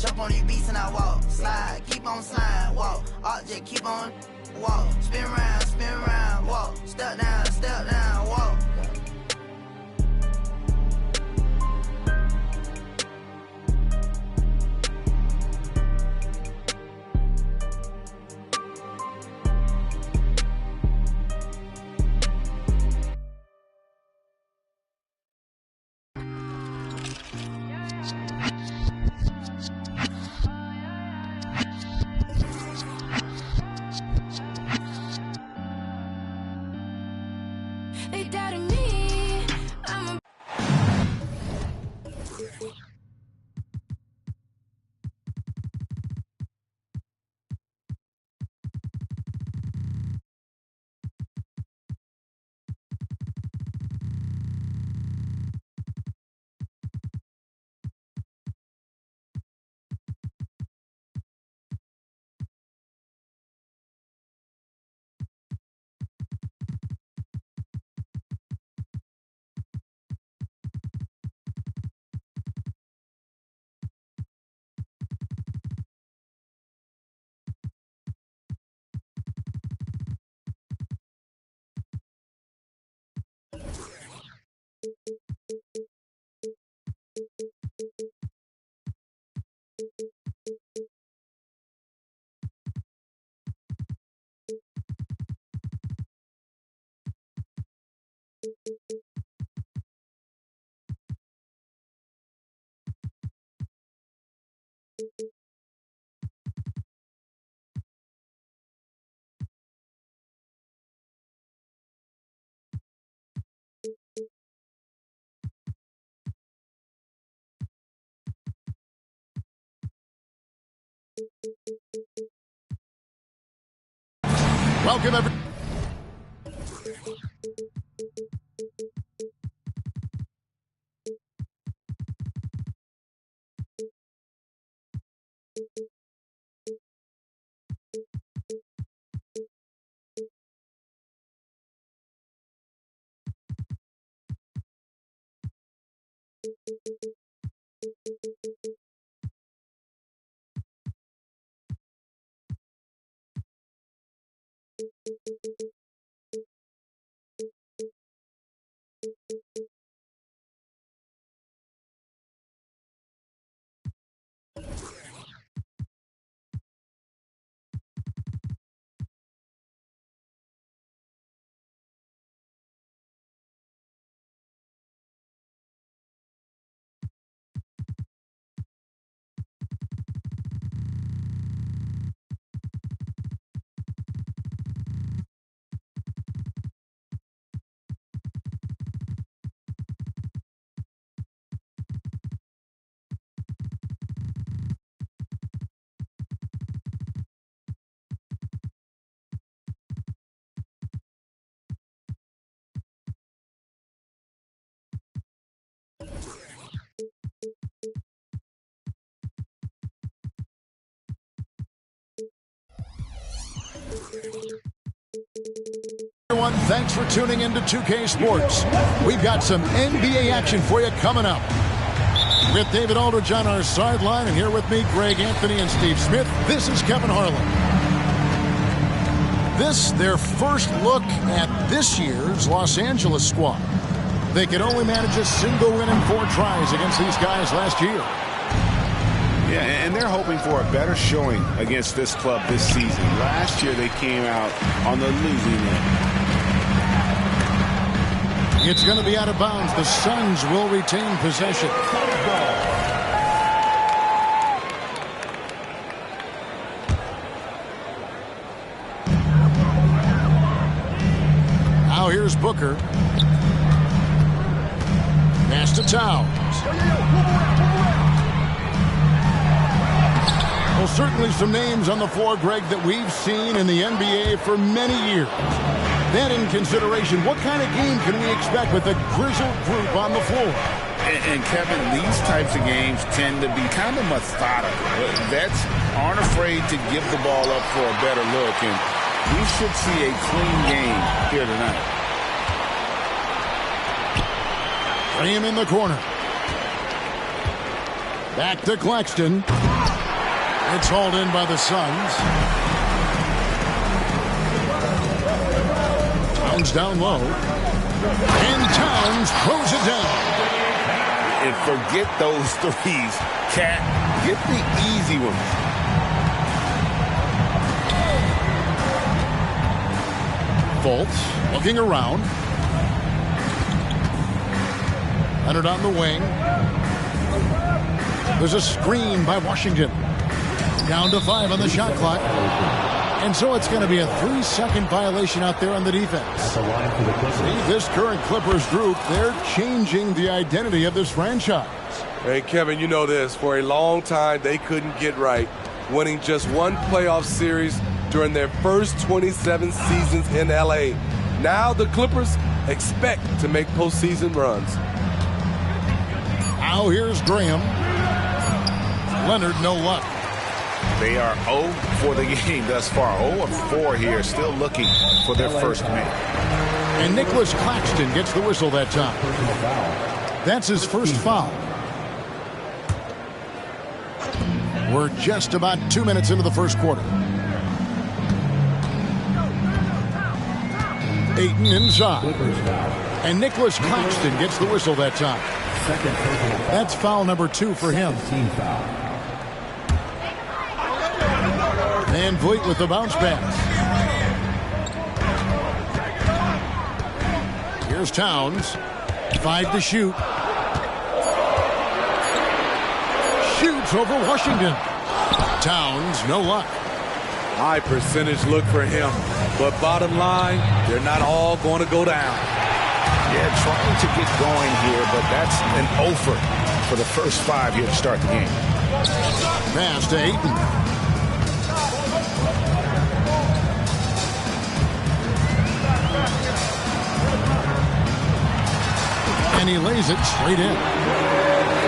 Jump on these beats and I walk. Slide, keep on slide, walk. Object, keep on walk. Spin round, walk. Step down, walk. They doubted me. I'm a Welcome, everyone. Everyone, thanks for tuning into 2K Sports. We've got some NBA action for you coming up. With David Aldridge on our sideline, and here with me, Greg Anthony and Steve Smith, this is Kevin Harlan. This, their first look at this year's Los Angeles squad. They could only manage a single win in 4 tries against these guys last year. Yeah, and they're hoping for a better showing against this club this season. Last year, they came out on the losing end. It's going to be out of bounds. The Suns will retain possession. Now here's Booker. Pass to Towns. Well, certainly some names on the floor, Greg, that we've seen in the NBA for many years. That in consideration, what kind of game can we expect with a grizzled group on the floor? And Kevin, these types of games tend to be kind of methodical. Vets aren't afraid to give the ball up for a better look, and we should see a clean game here tonight. Graham in the corner. Back to Claxton. It's hauled in by the Suns. Towns down low. And Towns throws it down. And forget those threes. Cat, get the easy ones. Fultz looking around. Leonard on the wing. There's a screen by Washington. Down to 5 on the shot clock. And so it's going to be a 3-second violation out there on the defense. See, this current Clippers group, they're changing the identity of this franchise. Hey, Kevin, you know this. For a long time, they couldn't get right, winning just one playoff series during their first 27 seasons in L.A. Now the Clippers expect to make postseason runs. Now here's Graham. Leonard, no luck. They are 0 for the game thus far. 0-4 here, still looking for their first make. And Nicholas Claxton gets the whistle that time. That's his first foul. We're just about 2 minutes into the first quarter. Ayton inside. And Nicholas Claxton gets the whistle that time. That's foul number 2 for him. Van Vliet with the bounce pass. Here's Towns. 5 to shoot. Shoots over Washington. Towns, no luck. High percentage look for him. But bottom line, they're not all going to go down. Yeah, trying to get going here, but that's an offer for the first 5 here to start the game. Pass to Ayton. And he lays it straight in.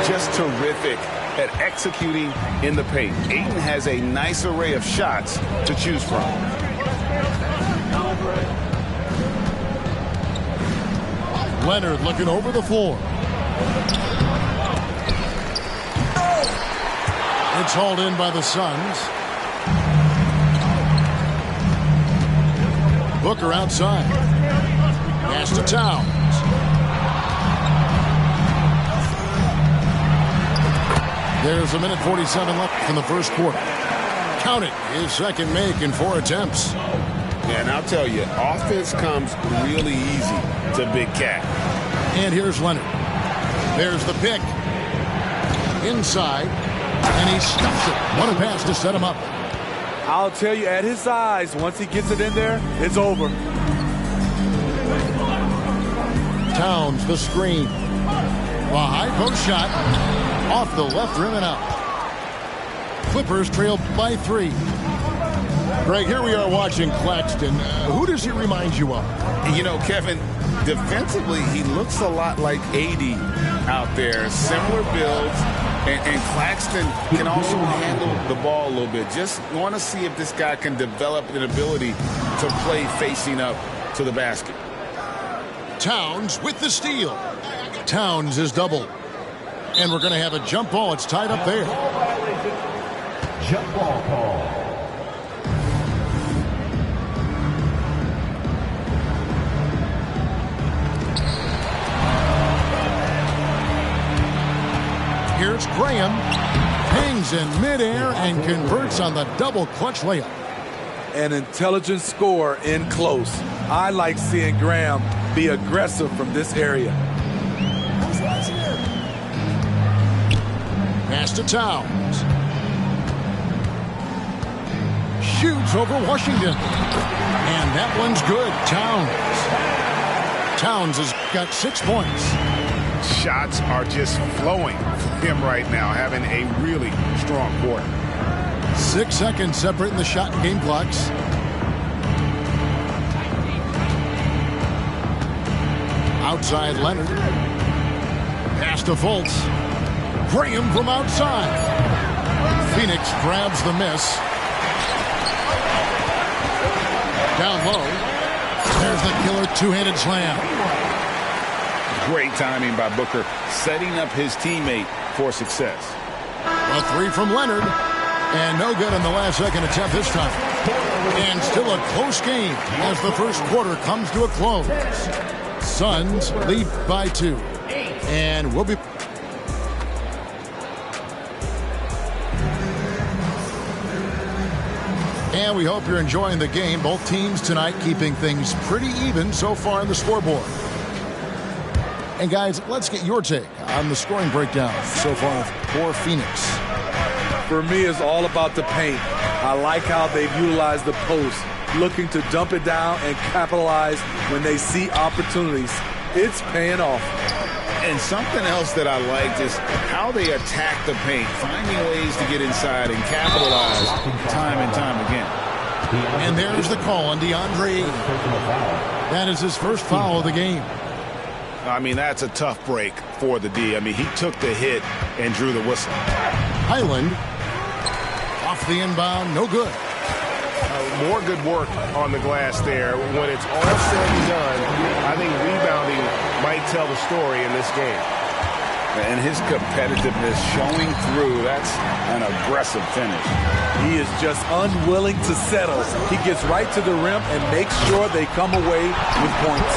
Just terrific at executing in the paint. Ayton has a nice array of shots to choose from. Leonard looking over the floor. It's hauled in by the Suns. Booker outside. Pass to Towns. There's 1:47 left in the first quarter. Count it, his second make in 4 attempts. Yeah, and I'll tell you, offense comes really easy to Big Cat. And here's Leonard. There's the pick. Inside. And he stuffs it. What a pass to set him up. I'll tell you, at his size, once he gets it in there, it's over. Towns, the screen. A high post shot. Off the left rim and out. Clippers trail by 3. Greg, here we are watching Claxton. Who does he remind you of? You know, Kevin, defensively, he looks a lot like AD out there. Similar builds. And Claxton can also handle the ball a little bit. Just want to see if this guy can develop an ability to play facing up to the basket. Towns with the steal. Towns is doubled. And we're going to have a jump ball. It's tied up there. Jump ball call. Here's Graham. Hangs in midair and converts on the double clutch layup. An intelligent scorer in close. I like seeing Graham be aggressive from this area. Pass to Towns. Shoots over Washington. And that one's good. Towns has got 6 points. Shots are just flowing for him right now, having a really strong quarter. 6 seconds separating the shot and game clocks. Outside Leonard. Pass to Fultz. Graham from outside. Phoenix grabs the miss. Down low. There's the killer two-handed slam. Great timing by Booker, setting up his teammate for success. A three from Leonard. And no good on the last second attempt this time. And still a close game as the first quarter comes to a close. Suns lead by 2. And we'll be... And we hope you're enjoying the game. Both teams tonight keeping things pretty even so far on the scoreboard. And guys, let's get your take on the scoring breakdown so far for Phoenix. For me, it's all about the paint. I like how they've utilized the post, looking to dump it down and capitalize when they see opportunities. It's paying off. And something else that I liked is how they attack the paint, finding ways to get inside and capitalize time and time again. And there's the call on DeAndre. That is his first foul of the game. I mean, that's a tough break for the D. I mean, he took the hit and drew the whistle. Highland off the inbound, no good. More good work on the glass there. When it's all said and done, I think rebounding might tell the story in this game. And his competitiveness showing through. That's an aggressive finish. He is just unwilling to settle. He gets right to the rim and makes sure they come away with points.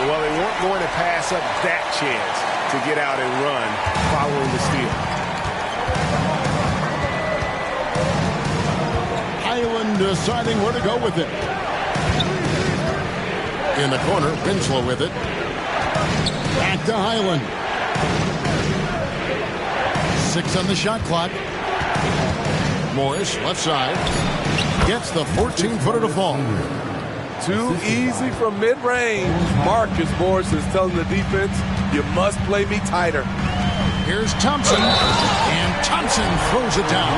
Well, they weren't going to pass up that chance to get out and run following the steal. Highland deciding where to go with it. In the corner, Winslow with it. Back to Highland. 6 on the shot clock. Morris, left side. Gets the 14-footer to fall. Too easy from mid-range. Marcus Morris is telling the defense, you must play me tighter. Here's Thompson. And Thompson throws it down.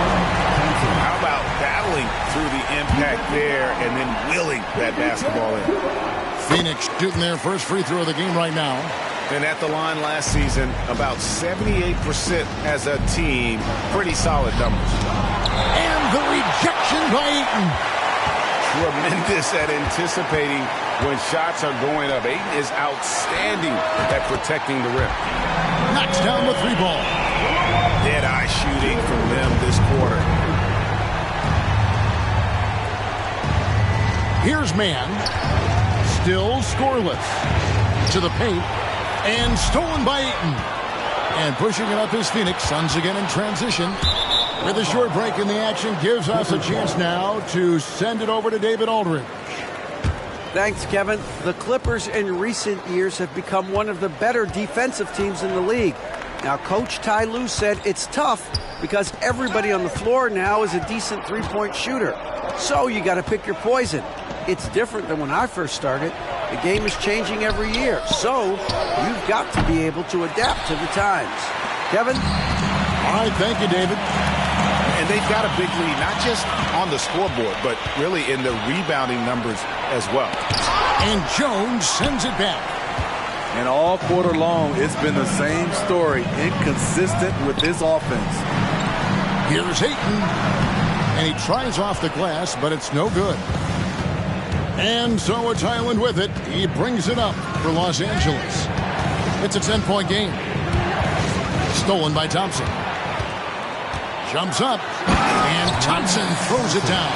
How about battling through the impact there and then wheeling that basketball in? Phoenix shooting their first free throw of the game right now. And at the line last season, about 78% as a team. Pretty solid numbers. And the rejection by Ayton. Tremendous at anticipating when shots are going up. Ayton is outstanding at protecting the rim. Knocks down the 3-ball. Dead-eye shooting from them this quarter. Here's Mann. Still scoreless. To the paint. And stolen by Ayton. And pushing it up is Phoenix. Suns again in transition. With a short break in the action, gives us a chance now to send it over to David Aldridge. Thanks, Kevin. The Clippers in recent years have become one of the better defensive teams in the league. Now, Coach Ty Lue said it's tough because everybody on the floor now is a decent three-point shooter. So you got to pick your poison. It's different than when I first started. The game is changing every year. So you've got to be able to adapt to the times. Kevin? All right, thank you, David. And they've got a big lead, not just on the scoreboard, but really in the rebounding numbers as well. And Jones sends it back. And all quarter long, it's been the same story, inconsistent with his offense. Here's Ayton. And he tries off the glass, but it's no good. And so it's Highland with it. He brings it up for Los Angeles. It's a 10-point game. Stolen by Thompson. Jumps up, and Thompson throws it down.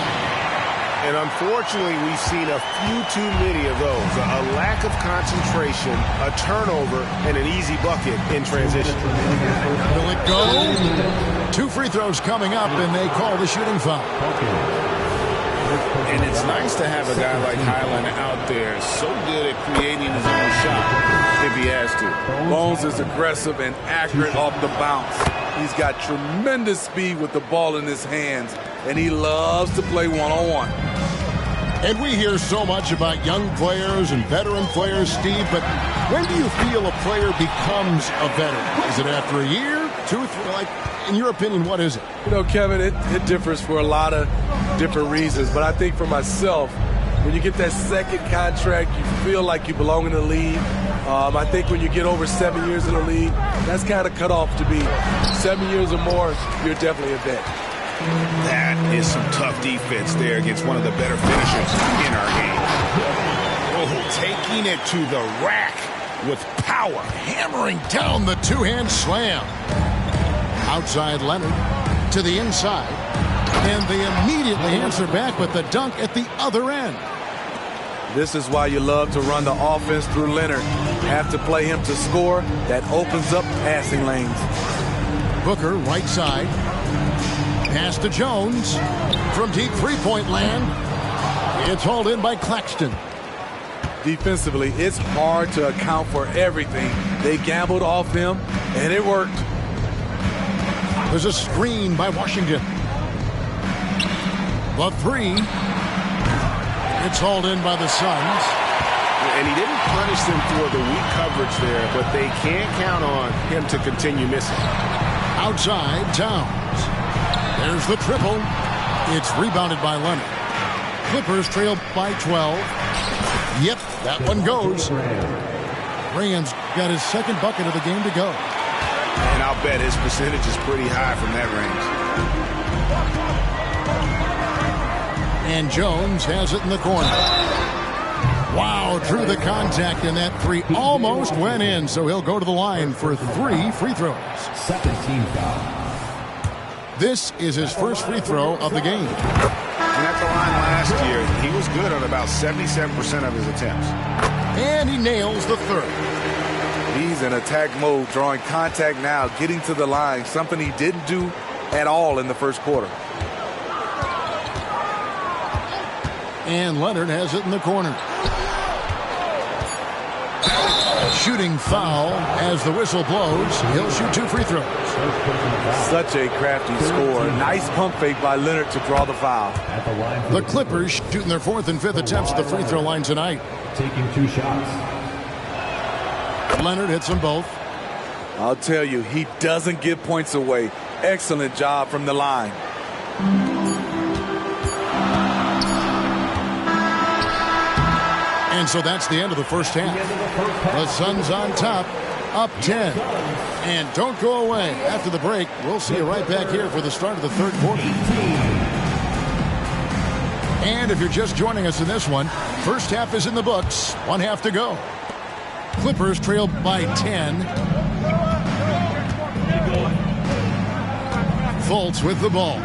And unfortunately, we've seen a few too many of those. A lack of concentration, a turnover, and an easy bucket in transition. Will it go? 2 free throws coming up, and they call the shooting foul. And it's nice to have a guy like Highland out there, so good at creating his own shot if he has to. Bones is aggressive and accurate off the bounce. He's got tremendous speed with the ball in his hands, and he loves to play one-on-one. And we hear so much about young players and veteran players, Steve, but when do you feel a player becomes a veteran? Is it after a year, 2, 3? Like, in your opinion, what is it? You know, Kevin, it differs for a lot of different reasons, but I think for myself, when you get that second contract, you feel like you belong in the league. I think when you get over 7 years in the league, that's kind of cut off to be 7 years or more, you're definitely a vet. That is some tough defense there against one of the better finishers in our game. Oh, taking it to the rack with power, hammering down the 2-hand slam. Outside Leonard to the inside. And they immediately answer back with the dunk at the other end. This is why you love to run the offense through Leonard. Have to play him to score. That opens up passing lanes. Booker, right side. Pass to Jones. From deep three-point land. It's hauled in by Claxton. Defensively, it's hard to account for everything. They gambled off him, and it worked. There's a screen by Washington. The three. It's hauled in by the Suns. And he didn't punish them for the weak coverage there, but they can't count on him to continue missing. Outside, Towns. There's the triple. It's rebounded by Leonard. Clippers trail by 12. Yep, that one goes. Graham's got his second bucket of the game to go. And I'll bet his percentage is pretty high from that range. And Jones has it in the corner. Wow, through the contact, and that three almost went in, so he'll go to the line for 3 free throws. 17 foul. This is his first free throw of the game. And at the line last year, he was good on about 77% of his attempts. And he nails the third. He's in attack mode, drawing contact now, getting to the line, something he didn't do at all in the first quarter. And Leonard has it in the corner. Shooting foul as the whistle blows. He'll shoot 2 free throws. Such a crafty score. Nice pump fake by Leonard to draw the foul. The Clippers shooting their 4th and 5th attempts at the free throw line tonight. Taking 2 shots. Leonard hits them both. I'll tell you, he doesn't give points away. Excellent job from the line. And so that's the end of the first half. The Suns on top, up 10. And don't go away. After the break, we'll see you right back here for the start of the third quarter. And if you're just joining us in this one, first half is in the books. 1 half to go. Clippers trail by 10. Fultz with the ball.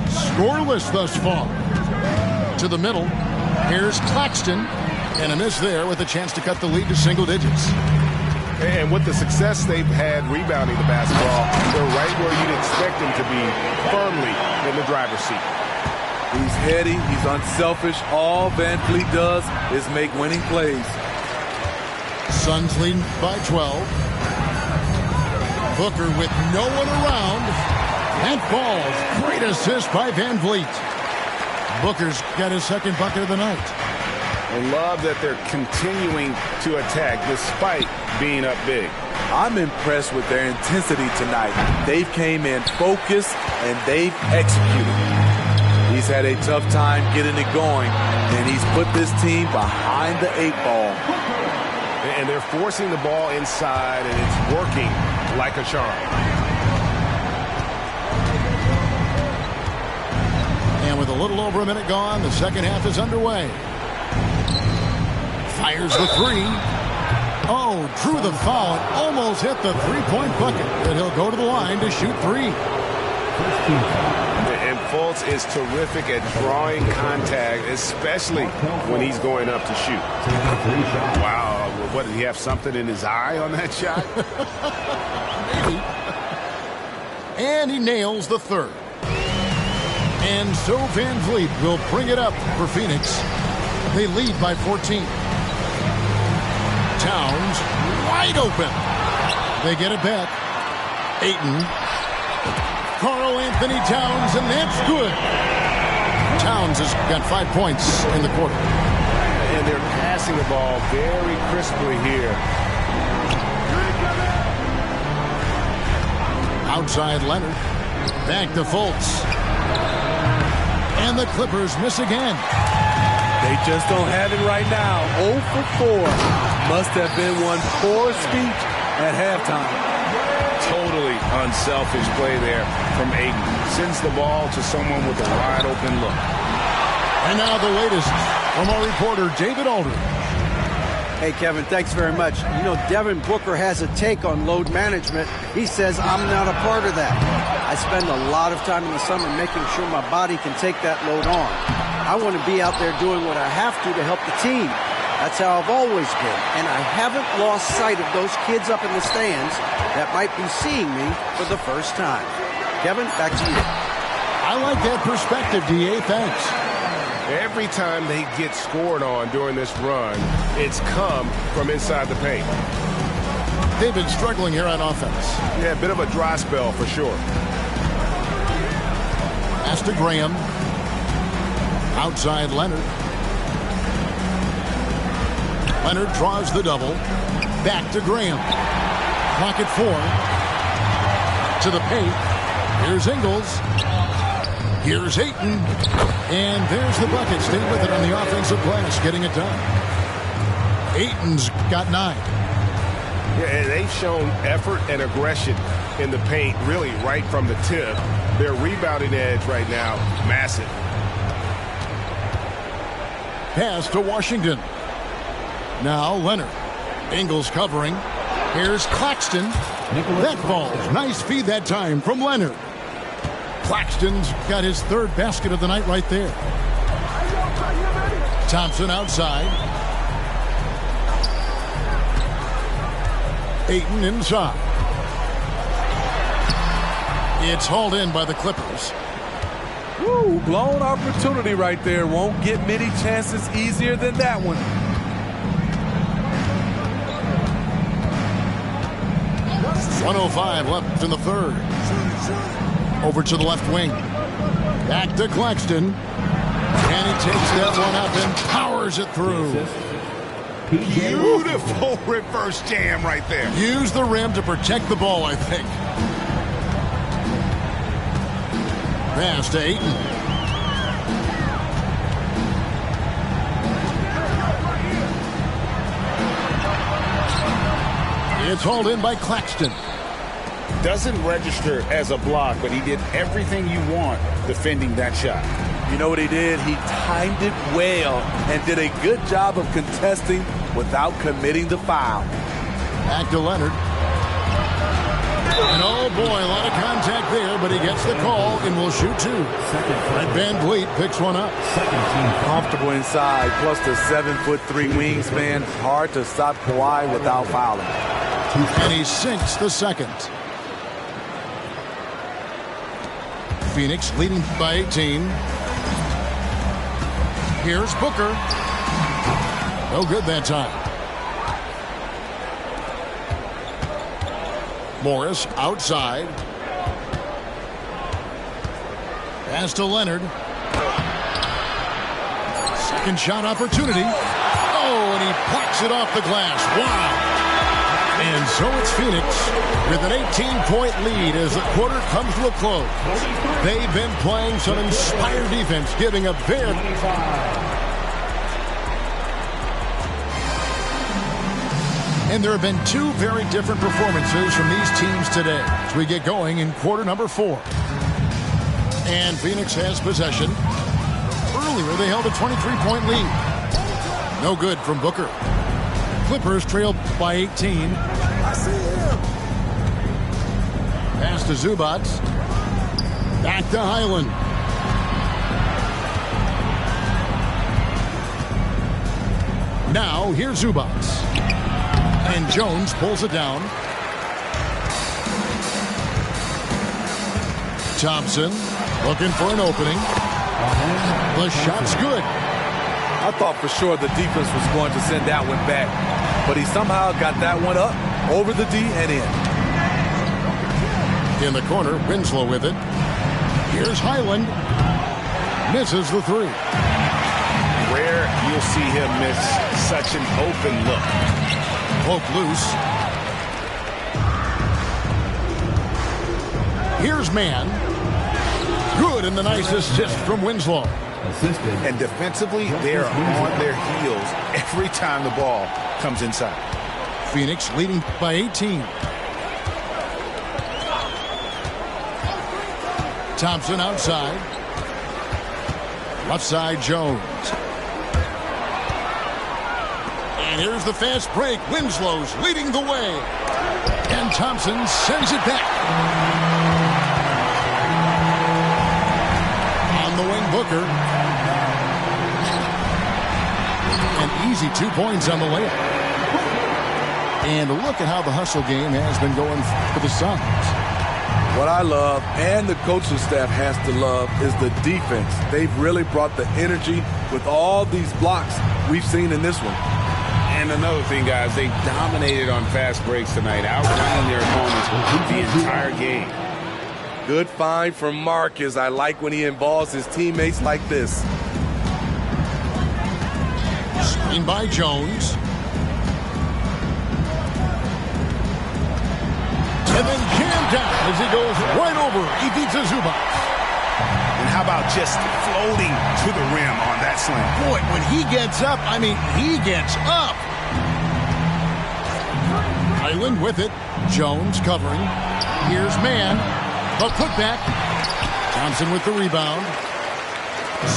Scoreless thus far. To the middle. Here's Claxton. And a miss there with a chance to cut the lead to single digits. And with the success they've had rebounding the basketball, they're right where you'd expect them to be, firmly in the driver's seat. He's heady, he's unselfish. All Van Fleet does is make winning plays. Suns leading by 12. Booker with no one around. And falls. Great assist by Van Vliet. Booker's got his second bucket of the night. I love that they're continuing to attack despite being up big. I'm impressed with their intensity tonight. They've came in focused and they've executed. He's had a tough time getting it going, and he's put this team behind the 8 ball. And they're forcing the ball inside, and it's working like a charm. And with a little over a minute gone, the second half is underway. Fires the three. Oh, drew the foul and almost hit the three-point bucket. But he'll go to the line to shoot 3. And Fultz is terrific at drawing contact, especially when he's going up to shoot. Wow, what, did he have something in his eye on that shot? Maybe. And he nails the third. And so Van Vliet will bring it up for Phoenix. They lead by 14. Towns wide open. They get it back. Ayton. Karl Anthony Towns, and that's good. Towns has got 5 points in the quarter. And they're passing the ball very crisply here. Outside Leonard. Back to Fultz. And the Clippers miss again. They just don't have it right now. 0 for 4. Must have been one poor speech at halftime. Totally unselfish play there from Ayton. Sends the ball to someone with a wide open look. And now the latest from our reporter, David Aldridge. Hey, Kevin, thanks very much. You know, Devin Booker has a take on load management. He says, I'm not a part of that. I spend a lot of time in the summer making sure my body can take that load on. I want to be out there doing what I have to help the team. That's how I've always been. And I haven't lost sight of those kids up in the stands that might be seeing me for the first time. Kevin, back to you. I like that perspective, D.A. Thanks. Every time they get scored on during this run, it's come from inside the paint. They've been struggling here on offense. Yeah, a bit of a dry spell for sure. Pass to Graham. Outside Leonard. Leonard draws the double. Back to Graham. Clock at 4. To the paint. Here's Ingles. Here's Ayton. And there's the bucket. Stay with it on the offensive glass, getting it done. Ayton's got 9. Yeah, they've shown effort and aggression in the paint, really right from the tip. Their rebounding edge right now, massive. Pass to Washington. Now Leonard. Ingles covering. Here's Claxton. That falls. Nice feed that time from Leonard. Claxton's got his 3rd basket of the night right there. Thompson outside. Ayton inside. It's hauled in by the Clippers. Woo, blown opportunity right there. Won't get many chances easier than that one. .105 left in the 3rd. Over to the left wing. Back to Claxton. And he takes that one up and powers it through. Beautiful reverse jam right there. Use the rim to protect the ball, I think. Pass to Ayton. It's hauled in by Claxton. Doesn't register as a block, but he did everything you want defending that shot. You know what he did? He timed it well and did a good job of contesting without committing the foul. Back to Leonard. And oh boy, a lot of contact there, but he gets the call and will shoot 2. Fred VanVleet picks one up. Comfortable inside, plus the 7'3" wingspan. Hard to stop Kawhi without fouling. And he sinks the second. Phoenix leading by 18. Here's Booker. No good that time. Morris outside. Pass to Leonard. Second shot opportunity. Oh, and he plucks it off the glass. Wow. And so it's Phoenix with an 18-point lead as the quarter comes to a close. They've been playing some inspired defense, giving a very... And there have been 2 very different performances from these teams today as we get going in quarter number 4. And Phoenix has possession. Earlier, they held a 23-point lead. No good from Booker. Clippers trailed by 18. I see him. Pass to Zubac. Back to Highland. Now, here's Zubac. And Jones pulls it down. Thompson looking for an opening. The shot's good. I thought for sure the defense was going to send that one back, but he somehow got that one up, over the D, and in. In the corner, Winslow with it. Here's Highland. Misses the 3. Rare you'll see him miss such an open look. Poke loose. Here's Mann. Good, and the nice assist from Winslow. Assisted. And defensively, they're on their heels every time the ball comes inside. Phoenix leading by 18. Thompson outside. Left side, Jones. And here's the fast break. Winslow's leading the way. And Thompson sends it back. On the wing, Booker. An easy 2 points on the layup. And look at how the hustle game has been going for the Suns. What I love, and the coaching staff has to love, is the defense. They've really brought the energy with all these blocks we've seen in this one. And another thing, guys, they dominated on fast breaks tonight, outrunning their opponents the entire game. Good find from Marcus. I like when he involves his teammates like this. Screen by Jones. And then jammed down as he goes right over Ivica Zubac. And how about just floating to the rim on that slam? Boy, when he gets up, I mean, he gets up. Island with it. Jones covering. Here's Mann. The putback. Thompson with the rebound.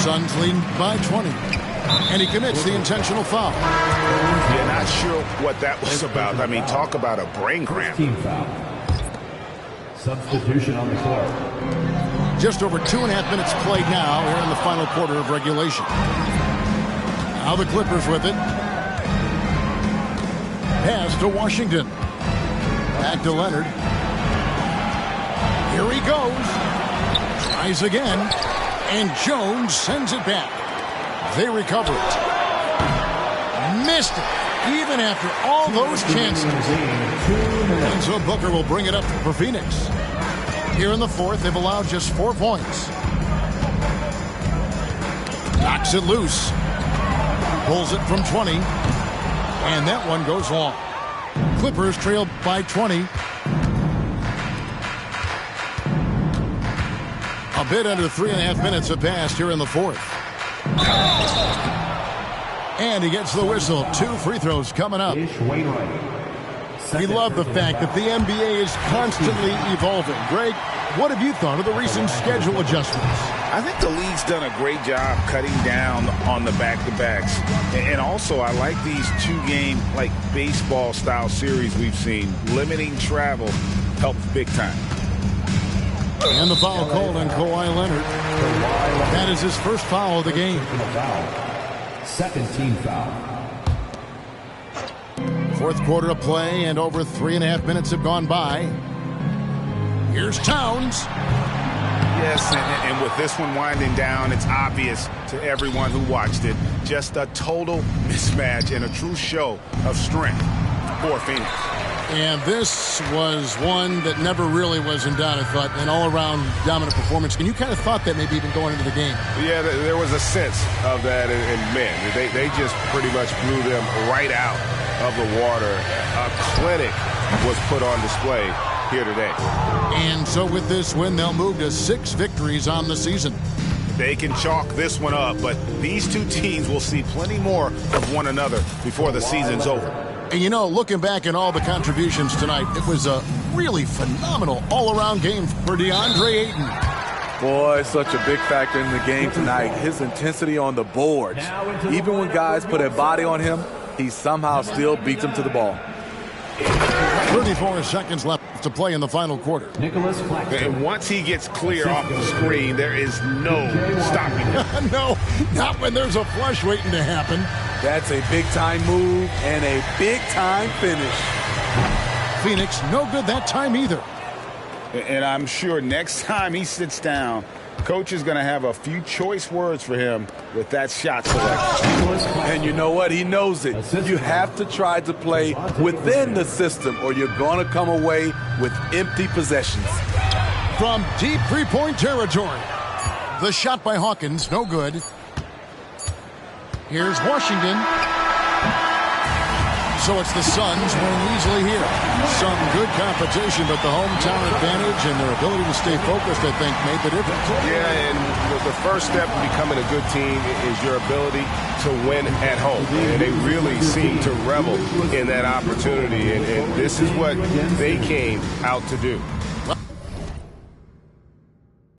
Suns leading by 20. And he commits the intentional foul. Yeah, not sure what that was about. I mean, talk about a brain cramp. Team foul. Substitution on the court. Just over 2.5 minutes played now here in the final quarter of regulation. Now the Clippers with it. Pass to Washington. Back to Leonard. Here he goes. Tries again. And Jones sends it back. They recover it. Missed it. Even after all those chances. And so Booker will bring it up for Phoenix. Here in the fourth, they've allowed just 4 points. Knocks it loose. Pulls it from 20. And that one goes long. Clippers trail by 20. A bit under 3.5 minutes have passed here in the fourth. And he gets the whistle. 2 free throws coming up. We love the fact that the NBA is constantly evolving. Greg, what have you thought of the recent schedule adjustments? I think the league's done a great job cutting down on the back-to-backs. And also, I like these 2-game, like, baseball-style series we've seen. Limiting travel helps big time. And the foul called on Kawhi Leonard. That is his first foul of the game. Second team foul. Fourth quarter of play, and over 3.5 minutes have gone by. Here's Towns. Yes, and with this one winding down, it's obvious to everyone who watched it. Just a total mismatch and a true show of strength for Phoenix. And this was one that never really was in doubt, I thought, an all-around dominant performance. And you kind of thought that maybe even going into the game. Yeah, there was a sense of that, and man, they just pretty much blew them right out of the water. A clinic was put on display here today. And so with this win, they'll move to 6 victories on the season. They can chalk this one up, but these two teams will see plenty more of one another before the season's over. And, you know, looking back at all the contributions tonight, it was a really phenomenal all-around game for DeAndre Ayton. Boy, such a big factor in the game tonight. His intensity on the boards. Even when guys put a body on him, he somehow still beats them to the ball. 34 seconds left to play in the final quarter. Nicholas Claxton. And once he gets clear off the screen, there is no stopping him. No, not when there's a flush waiting to happen. That's a big-time move and a big-time finish. Phoenix, no good that time either. And I'm sure next time he sits down, Coach is going to have a few choice words for him with that shot selection. And you know what? He knows it. You have to try to play within the system or you're going to come away with empty possessions. From deep three-point territory. The shot by Hawkins, no good. Here's Washington. So it's the Suns winning easily here. Some good competition, but the hometown advantage and their ability to stay focused, I think, made the difference. Yeah, and the first step in becoming a good team is your ability to win at home. And they really seem to revel in that opportunity, and this is what they came out to do.